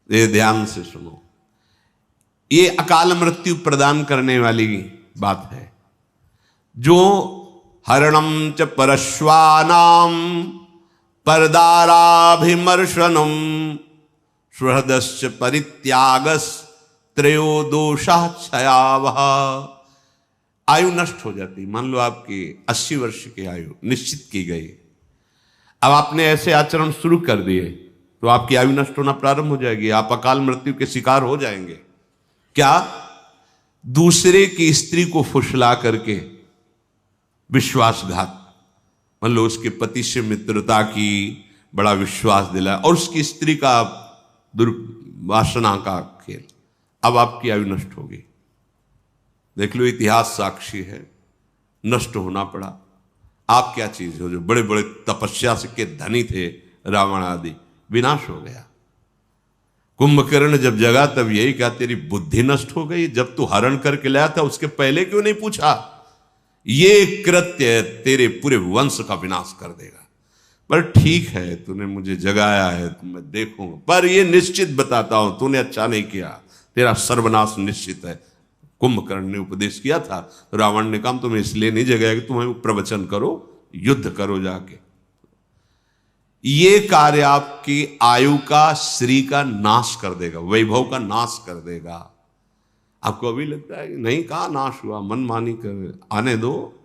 ये ध्यान से सुनो, ये अकाल मृत्यु प्रदान करने वाली बात है। जो हरणम च परश्वानाम परदाराभिमर्शनम सुहृदश्च परित्यागस त्रयो दोषा क्षयावह। आयु नष्ट हो जाती। मान लो आपकी 80 वर्ष की आयु निश्चित की गई, अब आपने ऐसे आचरण शुरू कर दिए तो आपकी आयु नष्ट होना प्रारंभ हो जाएगी, आप अकाल मृत्यु के शिकार हो जाएंगे। क्या? दूसरे की स्त्री को फुसला करके विश्वासघात, मान लो उसके पति से मित्रता की, बड़ा विश्वास दिलाया और उसकी स्त्री का दुर्वासना का खेल, अब आपकी आयु नष्ट होगी। देख लो, इतिहास साक्षी है, नष्ट होना पड़ा। आप क्या चीज हो? जो बड़े बड़े तपस्या से के धनी थे, रावण आदि, विनाश हो गया। कुंभकर्ण जब जगा तब यही कहा, तेरी बुद्धि नष्ट हो गई, जब तू हरण करके लाया था उसके पहले क्यों नहीं पूछा? ये कृत्य तेरे पूरे वंश का विनाश कर देगा। पर ठीक है, तूने मुझे जगाया है तो मैं देखूंगा, पर ये निश्चित बताता हूं, तूने अच्छा नहीं किया, तेरा सर्वनाश निश्चित है। कुंभकर्ण ने उपदेश किया था, रावण ने कहा तुम्हें इसलिए नहीं जगाया कि तुम्हें प्रवचन करो, युद्ध करो जाके। ये कार्य आपकी आयु का, श्री का नाश कर देगा, वैभव का नाश कर देगा। आपको अभी लगता है कि नहीं, कहाँ नाश हुआ, मनमानी कर, आने दो,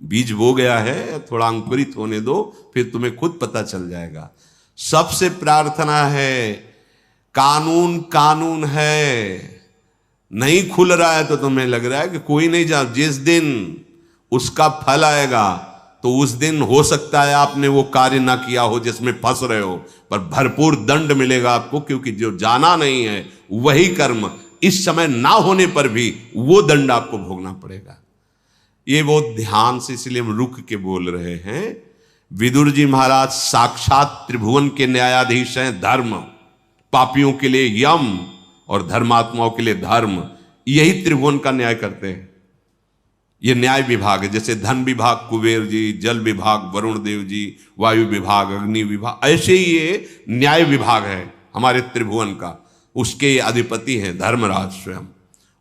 बीज बो गया है, थोड़ा अंकुरित होने दो, फिर तुम्हें खुद पता चल जाएगा। सबसे प्रार्थना है, कानून कानून है, नहीं खुल रहा है तो तुम्हें लग रहा है कि कोई नहीं जा, जिस दिन उसका फल आएगा तो उस दिन हो सकता है आपने वो कार्य ना किया हो जिसमें फंस रहे हो, पर भरपूर दंड मिलेगा आपको, क्योंकि जो जाना नहीं है वही कर्म इस समय ना होने पर भी वो दंड आपको भोगना पड़ेगा। ये बहुत ध्यान से, इसलिए हम रुक के बोल रहे हैं। विदुर जी महाराज साक्षात त्रिभुवन के न्यायाधीश हैं। धर्म, पापियों के लिए यम और धर्मात्माओं के लिए धर्म, यही त्रिभुवन का न्याय करते हैं। ये न्याय विभाग है। जैसे धन विभाग कुबेर जी, जल विभाग वरुण देव जी, वायु विभाग अग्नि विभाग, ऐसे ही ये न्याय विभाग है हमारे त्रिभुवन का। उसके अधिपति हैं धर्मराज स्वयं।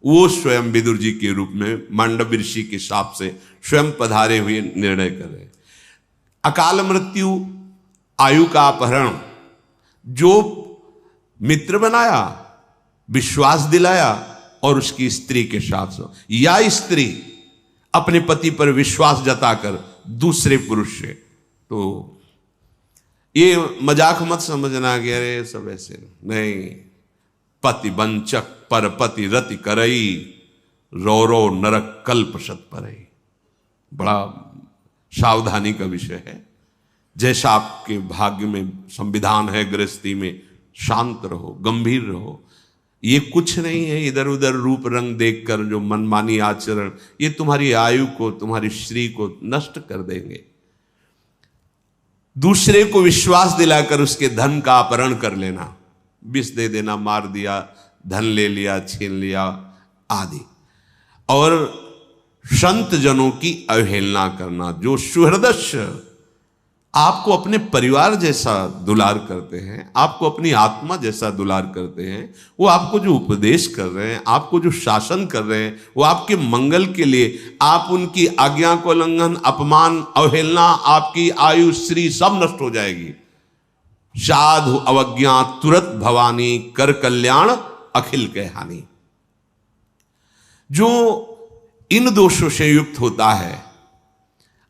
वो स्वयं विदुर जी के रूप में मांडव ऋषि के शाप से स्वयं पधारे हुए निर्णय कर रहे। अकाल मृत्यु, आयु का अपहरण, जो मित्र बनाया, विश्वास दिलाया और उसकी स्त्री के साथ, या स्त्री अपने पति पर विश्वास जताकर दूसरे पुरुष से, तो ये मजाक मत समझना कि अरे सब ऐसे नहीं। पति वंचक पर पति रति करई, रो रो नरक कल्प सत परई। बड़ा सावधानी का विषय है। जैसा आपके भाग्य में संविधान है, गृहस्थी में शांत रहो, गंभीर रहो। ये कुछ नहीं है इधर उधर रूप रंग देखकर जो मनमानी आचरण, ये तुम्हारी आयु को, तुम्हारी श्री को नष्ट कर देंगे। दूसरे को विश्वास दिलाकर उसके धन का अपहरण कर लेना, विष दे देना, मार दिया, धन ले लिया, छीन लिया आदि। और संत जनों की अवहेलना करना, जो सुहृदस्य आपको अपने परिवार जैसा दुलार करते हैं, आपको अपनी आत्मा जैसा दुलार करते हैं, वो आपको जो उपदेश कर रहे हैं, आपको जो शासन कर रहे हैं, वो आपके मंगल के लिए, आप उनकी आज्ञा को उल्लंघन, अपमान, अवहेलना, आपकी आयु श्री सब नष्ट हो जाएगी। साधु अवज्ञा तुरत भवानी, कर कल्याण अखिल के हानि। जो इन दोषों से युक्त होता है,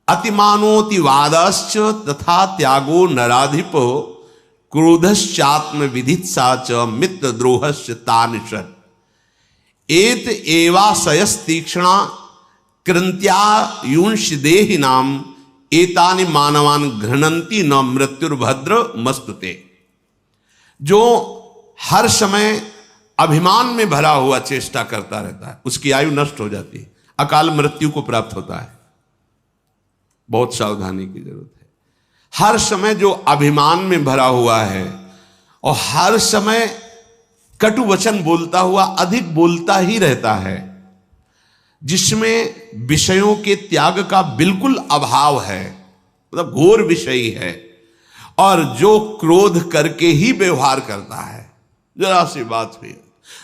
अतिमानोति वादश्च तथा त्यागो नराधिपो, क्रोधश्चात्म विधित्सा च मित्र द्रोहश्च तानिषत्, एत एवाशयस्तीक्ष्णा कृंत्या युंश देहिनाम, एतानि मानवान घृणंती न मृत्युर्भद्र मस्तुते। जो हर समय अभिमान में भरा हुआ चेष्टा करता रहता है, उसकी आयु नष्ट हो जाती है, अकाल मृत्यु को प्राप्त होता है। बहुत सावधानी की जरूरत है। हर समय जो अभिमान में भरा हुआ है और हर समय कटु वचन बोलता हुआ अधिक बोलता ही रहता है, जिसमें विषयों के त्याग का बिल्कुल अभाव है, मतलब घोर विषयी है, और जो क्रोध करके ही व्यवहार करता है, जरा सी बात हुई।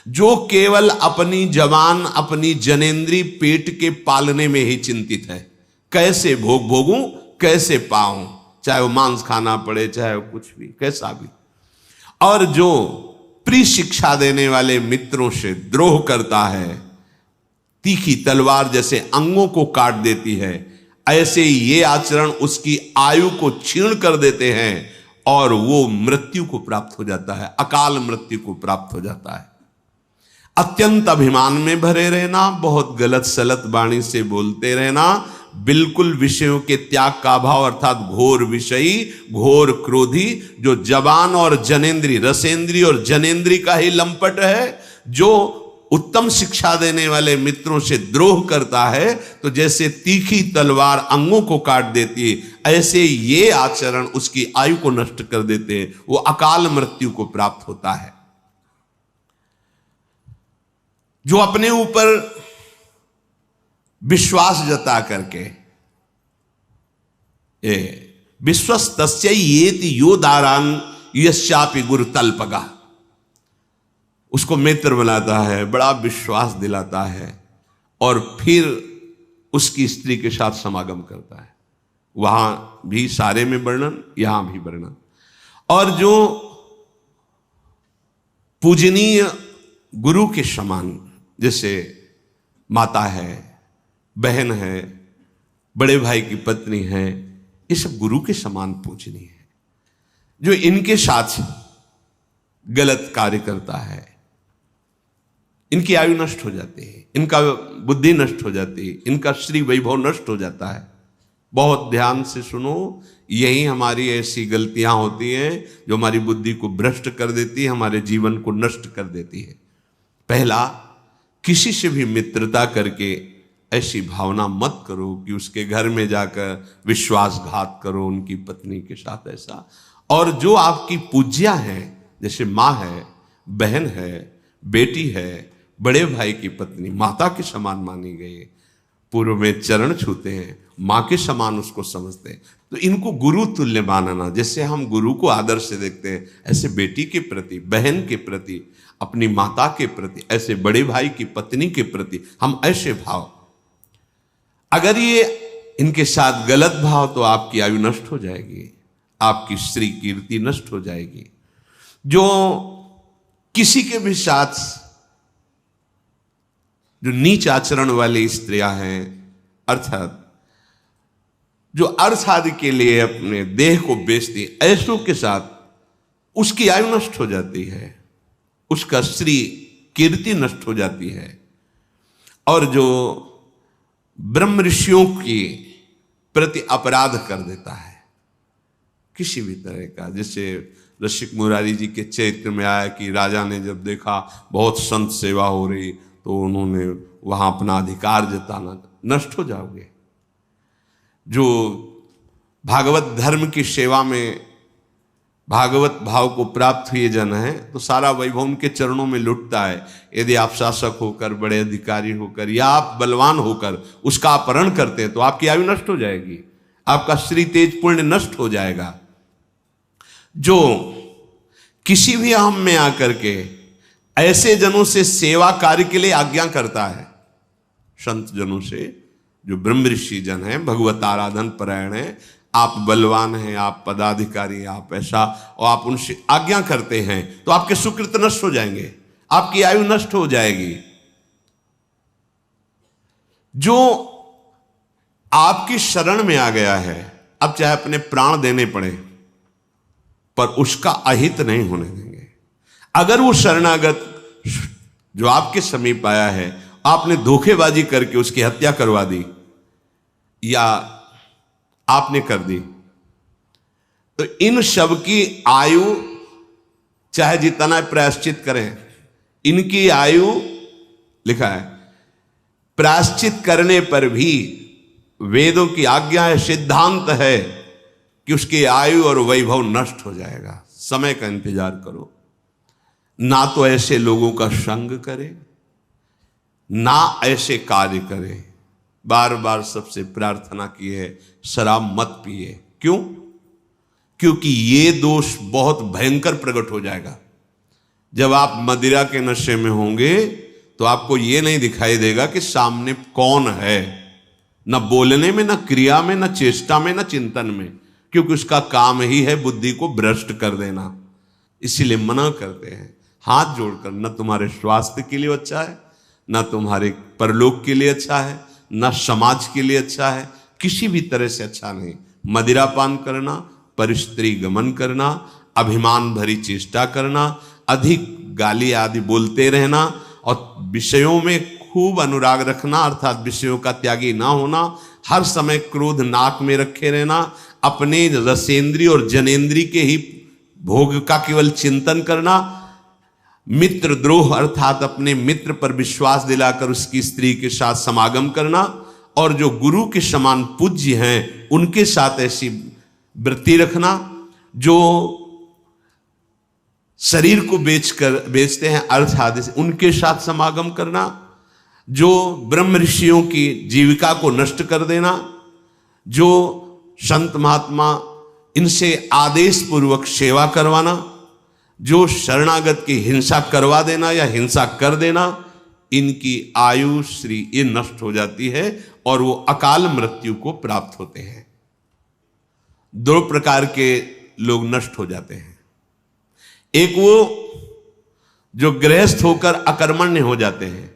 जो केवल अपनी जवान, अपनी जनेंद्री पेट के पालने में ही चिंतित है, कैसे भोग भोगूं, कैसे पाऊं, चाहे वो मांस खाना पड़े, चाहे वो कुछ भी, कैसा भी। और जो प्रिय शिक्षा देने वाले मित्रों से द्रोह करता है, तीखी तलवार जैसे अंगों को काट देती है, ऐसे ये आचरण उसकी आयु को छीण कर देते हैं और वो मृत्यु को प्राप्त हो जाता है, अकाल मृत्यु को प्राप्त हो जाता है। अत्यंत अभिमान में भरे रहना, बहुत गलत सलत वाणी से बोलते रहना, बिल्कुल विषयों के त्याग का अभाव, अर्थात घोर विषयी, घोर क्रोधी, जो जबान और जनेंद्री, रसेंद्री और जनेंद्री का ही लंपट है, जो उत्तम शिक्षा देने वाले मित्रों से द्रोह करता है, तो जैसे तीखी तलवार अंगों को काट देती है, ऐसे ये आचरण उसकी आयु को नष्ट कर देते हैं, वो अकाल मृत्यु को प्राप्त होता है। जो अपने ऊपर विश्वास जता करके, विश्वस्तस्य येति यो दारान यश्चापि गुरु तल्पगा, उसको मित्र बनाता है, बड़ा विश्वास दिलाता है और फिर उसकी स्त्री के साथ समागम करता है। वहां भी सारे में वर्णन, यहां भी वर्णन। और जो पूजनीय गुरु के समान, जैसे माता है, बहन है, बड़े भाई की पत्नी है, ये सब गुरु के समान पूजनीय है। जो इनके साथ गलत कार्य करता है, इनकी आयु नष्ट हो जाती है, इनका बुद्धि नष्ट हो जाती है, इनका श्री वैभव नष्ट हो जाता है। बहुत ध्यान से सुनो, यही हमारी ऐसी गलतियां होती हैं जो हमारी बुद्धि को भ्रष्ट कर देती है, हमारे जीवन को नष्ट कर देती है। पहला, किसी से भी मित्रता करके ऐसी भावना मत करो कि उसके घर में जाकर विश्वासघात करो उनकी पत्नी के साथ, ऐसा। और जो आपकी पूज्या है, जैसे माँ है, बहन है, बेटी है, बड़े भाई की पत्नी, माता के समान मानी गई, पूर्व में चरण छूते हैं, माँ के समान उसको समझते हैं, तो इनको गुरु तुल्य मानना। जैसे हम गुरु को आदर से देखते हैं, ऐसे बेटी के प्रति, बहन के प्रति, अपनी माता के प्रति, ऐसे बड़े भाई की पत्नी के प्रति हम ऐसे भाव, अगर ये इनके साथ गलत भाव, तो आपकी आयु नष्ट हो जाएगी, आपकी श्री कीर्ति नष्ट हो जाएगी। जो किसी के भी साथ जो नीच आचरण वाली स्त्रियां हैं, अर्थात जो अर्थ आदि के लिए अपने देह को बेचती, ऐसों के साथ उसकी आयु नष्ट हो जाती है, उसका श्री कीर्ति नष्ट हो जाती है। और जो ब्रह्म ऋषियों की प्रति अपराध कर देता है किसी भी तरह का, जैसे रसिक मुरारी जी के चरित्र में आया कि राजा ने जब देखा बहुत संत सेवा हो रही, तो उन्होंने वहां अपना अधिकार जताना, नष्ट हो जाओगे। जो भागवत धर्म की सेवा में भागवत भाव को प्राप्त हुए जन है, तो सारा वैभव उनके चरणों में लुटता है। यदि आप शासक होकर, बड़े अधिकारी होकर, या आप बलवान होकर उसका अपहरण करते हैं, तो आपकी आयु नष्ट हो जाएगी, आपका श्री तेज पुण्य नष्ट हो जाएगा। जो किसी भी अहम में आकर के ऐसे जनों से सेवा कार्य के लिए आज्ञा करता है, संत जनों से, जो ब्रह्म ऋषि जन है, भगवत आराधन परायण है, आप बलवान हैं, आप पदाधिकारी, आप ऐसा, और आप उनसे आज्ञा करते हैं, तो आपके सुकृत नष्ट हो जाएंगे, आपकी आयु नष्ट हो जाएगी। जो आपकी शरण में आ गया है, अब चाहे अपने प्राण देने पड़े, पर उसका अहित नहीं होने देंगे। अगर वो शरणागत जो आपके समीप आया है, आपने धोखेबाजी करके उसकी हत्या करवा दी या आपने कर दी, तो इन सब की आयु चाहे जितना प्रायश्चित करें, इनकी आयु लिखा है, प्रायश्चित करने पर भी वेदों की आज्ञा है, सिद्धांत है कि उसकी आयु और वैभव नष्ट हो जाएगा। समय का इंतजार करो, ना तो ऐसे लोगों का संग करे, ना ऐसे कार्य करे। बार बार सबसे प्रार्थना की है, शराब मत पिए। क्यों? क्योंकि ये दोष बहुत भयंकर प्रकट हो जाएगा। जब आप मदिरा के नशे में होंगे तो आपको यह नहीं दिखाई देगा कि सामने कौन है, न बोलने में, न क्रिया में, न चेष्टा में, न चिंतन में, क्योंकि उसका काम ही है बुद्धि को भ्रष्ट कर देना। इसीलिए मना करते हैं हाथ जोड़कर, न तुम्हारे स्वास्थ्य के लिए अच्छा है, न तुम्हारे परलोक के लिए अच्छा है, न समाज के लिए अच्छा है, किसी भी तरह से अच्छा नहीं। मदिरापान करना, परस्त्री गमन करना, अभिमान भरी चेष्टा करना, अधिक गाली आदि बोलते रहना और विषयों में खूब अनुराग रखना, अर्थात विषयों का त्यागी ना होना, हर समय क्रोध नाक में रखे रहना, अपने रसेंद्री और जनेंद्री के ही भोग का केवल चिंतन करना, मित्र द्रोह अर्थात अपने मित्र पर विश्वास दिलाकर उसकी स्त्री के साथ समागम करना, और जो गुरु के समान पूज्य हैं उनके साथ ऐसी वृत्ति रखना, जो शरीर को बेचते हैं अर्थ आदि से उनके साथ समागम करना, जो ब्रह्म ऋषियों की जीविका को नष्ट कर देना, जो संत महात्मा इनसे आदेश पूर्वक सेवा करवाना, जो शरणागत की हिंसा करवा देना या हिंसा कर देना, इनकी आयु श्री ये नष्ट हो जाती है और वो अकाल मृत्यु को प्राप्त होते हैं। दो प्रकार के लोग नष्ट हो जाते हैं। एक वो जो गृहस्थ होकर अकर्मण्य हो जाते हैं,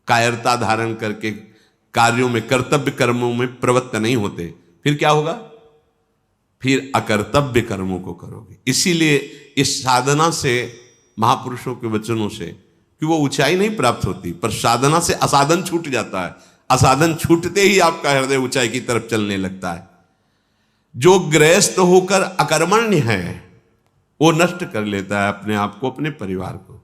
कायरता धारण करके कार्यों में, कर्तव्य कर्मों में प्रवृत्त नहीं होते, फिर क्या होगा? फिर अकर्तव्य कर्मों को करोगे। इसीलिए इस साधना से, महापुरुषों के वचनों से, कि वो ऊंचाई नहीं प्राप्त होती, पर साधना से असाधन छूट जाता है। असाधन छूटते ही आपका हृदय ऊंचाई की तरफ चलने लगता है। जो गृहस्थ होकर अकर्मण्य है वो नष्ट कर लेता है अपने आप को, अपने परिवार को।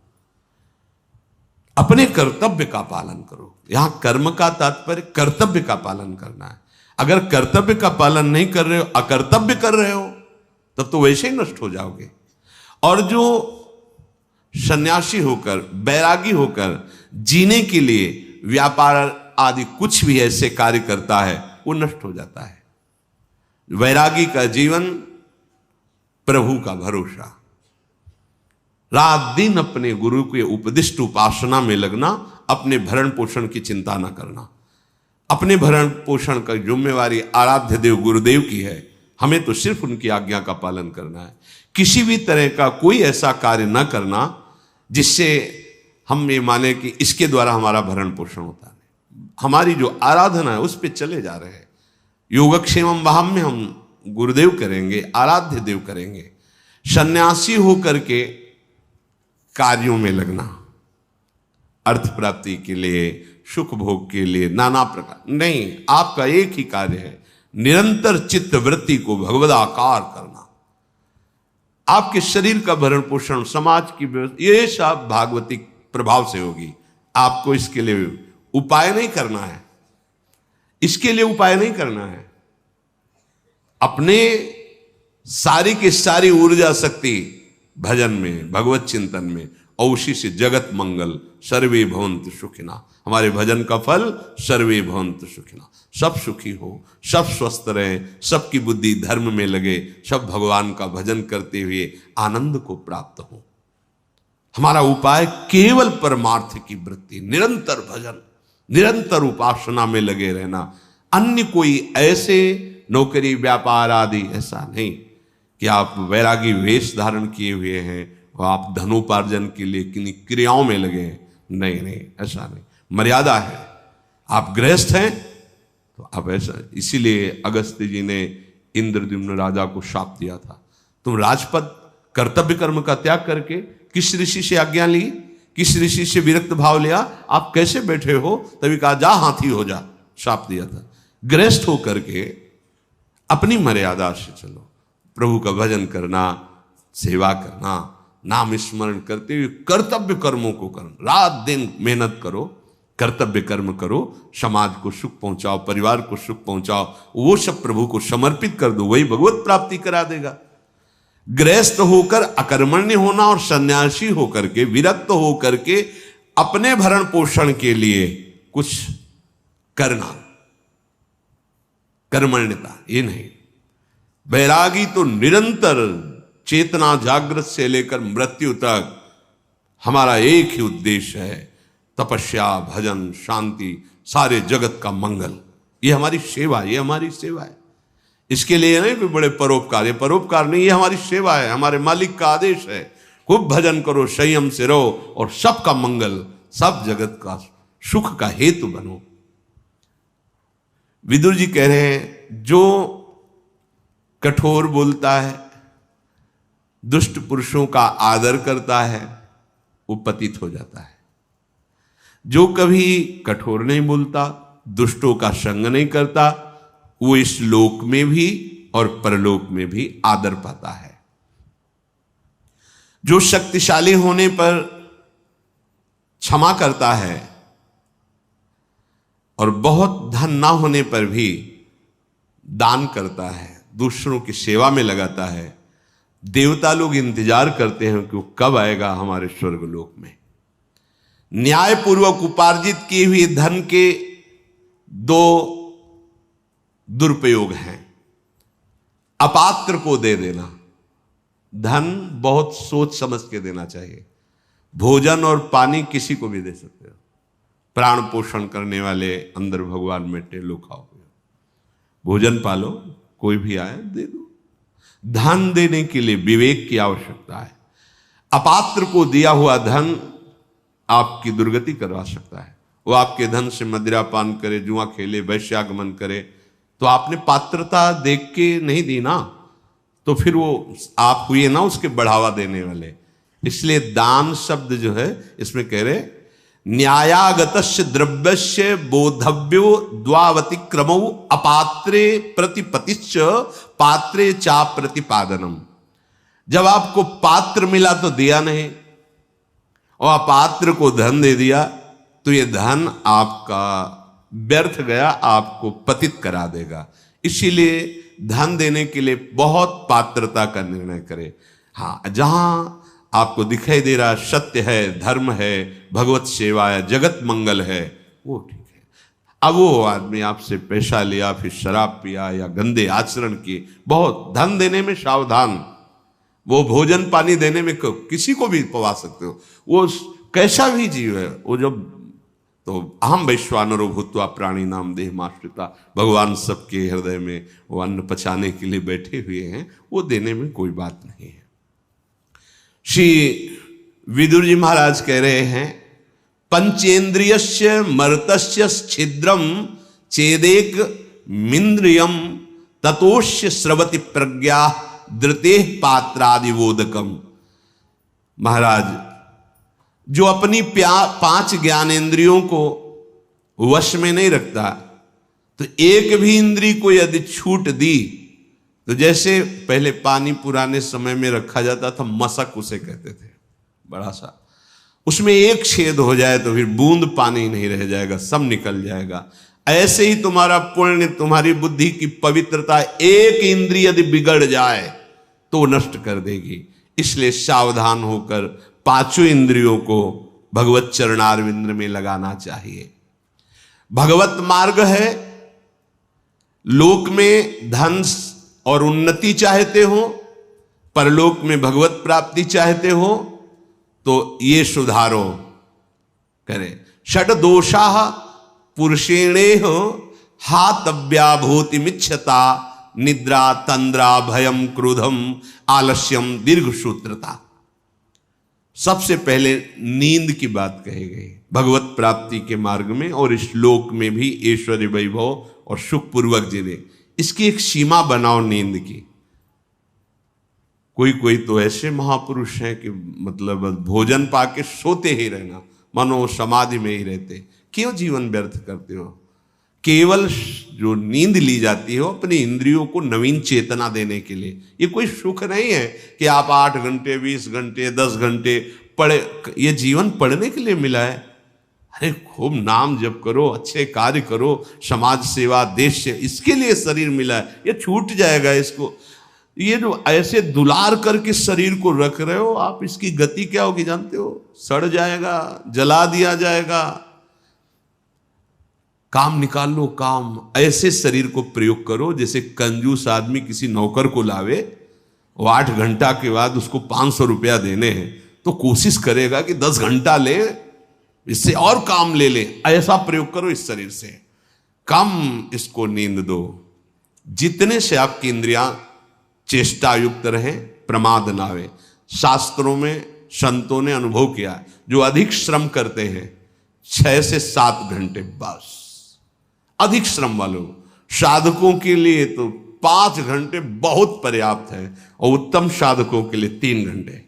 अपने कर्तव्य का पालन करो। यहां कर्म का तात्पर्य कर्तव्य का पालन करना है। अगर कर्तव्य का पालन नहीं कर रहे हो, अकर्तव्य कर रहे हो, तब तो वैसे ही नष्ट हो जाओगे। और जो सन्यासी होकर, बैरागी होकर जीने के लिए व्यापार आदि कुछ भी ऐसे कार्य करता है, वो नष्ट हो जाता है। वैरागी का जीवन प्रभु का भरोसा, रात दिन अपने गुरु के उपदिष्ट उपासना में लगना, अपने भरण पोषण की चिंता न करना। अपने भरण पोषण का जिम्मेवारी आराध्य देव गुरुदेव की है, हमें तो सिर्फ उनकी आज्ञा का पालन करना है। किसी भी तरह का कोई ऐसा कार्य न करना जिससे हम ये माने कि इसके द्वारा हमारा भरण पोषण होता है। हमारी जो आराधना है उस पर चले जा रहे हैं। योगक्षेमम वहां में हम गुरुदेव करेंगे, आराध्य देव करेंगे। सन्यासी होकर के कार्यों में लगना, अर्थ प्राप्ति के लिए, सुख भोग के लिए, नाना प्रकार नहीं, आपका एक ही कार्य है, निरंतर चित्त वृत्ति को भगवदाकार करना। आपके शरीर का भरण पोषण, समाज की व्यवस्था, ये सब भागवती प्रभाव से होगी। आपको इसके लिए उपाय नहीं करना है, इसके लिए उपाय नहीं करना है। अपने सारी की सारी ऊर्जा शक्ति भजन में, भगवत चिंतन में, और उसी से जगत मंगल, सर्वे भवन्तु सुखिना। हमारे भजन का फल सर्वे भवन्तु सुखिना, सब सुखी हो, सब स्वस्थ रहे, सबकी बुद्धि धर्म में लगे, सब भगवान का भजन करते हुए आनंद को प्राप्त हो। हमारा उपाय केवल परमार्थ की वृत्ति, निरंतर भजन, निरंतर उपासना में लगे रहना। अन्य कोई ऐसे नौकरी व्यापार आदि ऐसा नहीं कि आप वैरागी वेश धारण किए हुए हैं और आप धनोपार्जन के लिए किन्हीं क्रियाओं में लगे हैं। नहीं नहीं, ऐसा नहीं, मर्यादा है। आप गृहस्थ हैं तो आप ऐसा, इसीलिए अगस्त्य जी ने इंद्रद्युम्न राजा को शाप दिया था, तुम राजपद कर्तव्य कर्म का त्याग करके किस ऋषि से आज्ञा ली, किस ऋषि से विरक्त भाव लिया, आप कैसे बैठे हो? तभी कहा जा हाथी हो जा, शाप दिया था। गृहस्थ होकर के अपनी मर्यादा से चलो, प्रभु का भजन करना, सेवा करना, नाम स्मरण करते हुए कर्तव्य कर्मों को करना। रात दिन मेहनत करो, कर्तव्य कर्म करो, समाज को सुख पहुंचाओ, परिवार को सुख पहुंचाओ, वो सब प्रभु को समर्पित कर दो, वही भगवत प्राप्ति करा देगा। गृहस्थ होकर अकर्मण्य होना और सन्यासी होकर के, विरक्त होकर के अपने भरण पोषण के लिए कुछ करना, कर्मण्यता ये नहीं। वैरागी तो निरंतर चेतना जागृत से लेकर मृत्यु तक हमारा एक ही उद्देश्य है, तपस्या, भजन, शांति, सारे जगत का मंगल। ये हमारी सेवा, ये हमारी सेवा है। इसके लिए नहीं कोई बड़े परोपकार, ये परोपकार नहीं, ये हमारी सेवा है, हमारे मालिक का आदेश है। खूब भजन करो, संयम से रहो और सबका मंगल, सब जगत का सुख का हेतु बनो। विदुर जी कह रहे हैं, जो कठोर बोलता है, दुष्ट पुरुषों का आदर करता है, वो पतित हो जाता है। जो कभी कठोर नहीं बोलता, दुष्टों का संग नहीं करता, वो इस लोक में भी और परलोक में भी आदर पाता है। जो शक्तिशाली होने पर क्षमा करता है और बहुत धन ना होने पर भी दान करता है, दूसरों की सेवा में लगाता है, देवता लोग इंतजार करते हैं कि वो कब आएगा हमारे स्वर्गलोक में। न्यायपूर्वक उपार्जित किए हुए धन के दो दुरुपयोग हैं। अपात्र को दे देना, धन बहुत सोच समझ के देना चाहिए। भोजन और पानी किसी को भी दे सकते हो, प्राण पोषण करने वाले अंदर भगवान बैठे, लो खाओ, भोजन पालो, कोई भी आए दे दो। धन देने के लिए विवेक की आवश्यकता है। अपात्र को दिया हुआ धन आपकी दुर्गति करवा सकता है। वो आपके धन से मदिरा पान करे, जुआ खेले, वैश्यागमन करे, तो आपने पात्रता देख के नहीं दी ना, तो फिर वो आप हुए ना उसके बढ़ावा देने वाले। इसलिए दान शब्द जो है इसमें कह रहे, न्यायागतस्य द्रव्यस्य बोधव्यो द्वावतिक्रमौ अपात्रे प्रतिपतिश्च पात्रे चा प्रतिपादनम। जब आपको पात्र मिला तो दिया नहीं, और अपात्र को धन दे दिया, तो ये धन आपका व्यर्थ गया, आपको पतित करा देगा। इसीलिए धन देने के लिए बहुत पात्रता का निर्णय करें। हाँ, जहां आपको दिखाई दे रहा सत्य है, धर्म है, भगवत सेवा है, जगत मंगल है, वो ठीक है। अब वो आदमी आपसे पैसा लिया, फिर शराब पिया या गंदे आचरण किए, बहुत धन देने में सावधान। वो भोजन पानी देने में किसी को भी पवा सकते हो, वो कैसा भी जीव है। वो जब तो अहम वैश्वानरो भूत्वा प्राणी नाम देहमाश्रिता, भगवान सबके हृदय में वो अन्न पचाने के लिए बैठे हुए हैं, वो देने में कोई बात नहीं है। श्री विदुर जी महाराज कह रहे हैं, पंचेन्द्रियस्य मर्तस्य छिद्रम चेदेक मिंद्रियम ततोष्य स्रवति प्रज्ञा धृते पात्रादिवोदकम। महाराज, जो अपनी 5 ज्ञानेंद्रियों को वश में नहीं रखता, तो एक भी इंद्री को यदि छूट दी, तो जैसे पहले पानी पुराने समय में रखा जाता था, मशक उसे कहते थे, बड़ा सा, उसमें एक छेद हो जाए तो फिर बूंद पानी नहीं रह जाएगा, सब निकल जाएगा। ऐसे ही तुम्हारा पुण्य, तुम्हारी बुद्धि की पवित्रता, एक इंद्रिय यदि बिगड़ जाए तो नष्ट कर देगी। इसलिए सावधान होकर 5 इंद्रियों को भगवत चरणारविंद में लगाना चाहिए। भगवत मार्ग है, लोक में धन और उन्नति चाहते हो, परलोक में भगवत प्राप्ति चाहते हो, तो ये सुधारो करे। षड दोषा पुरुषेणेह हातव्याभूतिमिच्छता निद्रा तंद्रा भयम क्रोधम आलस्यम दीर्घसूत्रता। सबसे पहले नींद की बात कही गई भगवत प्राप्ति के मार्ग में, और इस लोक में भी ऐश्वर्य वैभव और सुखपूर्वक जीवे। इसकी एक सीमा बनाओ नींद की। कोई तो ऐसे महापुरुष हैं कि मतलब भोजन पाके सोते ही रहना, मनो समाधि में ही रहते। क्यों जीवन व्यर्थ करते हो? केवल जो नींद ली जाती हो अपनी इंद्रियों को नवीन चेतना देने के लिए। ये कोई सुख नहीं है कि आप 8 घंटे 20 घंटे 10 घंटे पढ़े। ये जीवन पढ़ने के लिए मिला है। अरे खूब नाम जप करो, अच्छे कार्य करो, समाज सेवा, देश से, इसके लिए शरीर मिला है। ये छूट जाएगा इसको। ये जो ऐसे दुलार करके शरीर को रख रहे हो आप, इसकी गति क्या होगी जानते हो? सड़ जाएगा, जला दिया जाएगा। काम निकाल लो, काम। ऐसे शरीर को प्रयोग करो जैसे कंजूस आदमी किसी नौकर को लावे, वो 8 घंटा के बाद उसको 500 रुपया देने हैं, तो कोशिश करेगा कि 10 घंटा ले, इससे और काम ले ले। ऐसा प्रयोग करो इस शरीर से, कम इसको नींद दो, जितने से आपकी इंद्रियां चेष्टा युक्त रहे, प्रमाद ना आवे। शास्त्रों में संतों ने अनुभव किया, जो अधिक श्रम करते हैं 6 से 7 घंटे बस, अधिक श्रम वालों। साधकों के लिए तो 5 घंटे बहुत पर्याप्त है, और उत्तम साधकों के लिए 3 घंटे।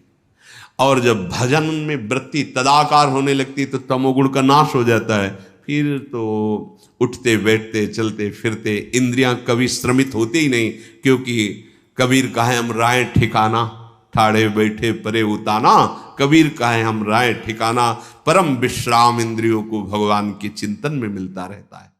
और जब भजन में वृत्ति तदाकार होने लगती तो तमोगुण का नाश हो जाता है, फिर तो उठते बैठते चलते फिरते इंद्रियां कभी श्रमित होती ही नहीं, क्योंकि कबीर कहे हम राय ठिकाना, ठाड़े बैठे परे उताना। कबीर कहे हम राय ठिकाना, परम विश्राम इंद्रियों को भगवान के चिंतन में मिलता रहता है।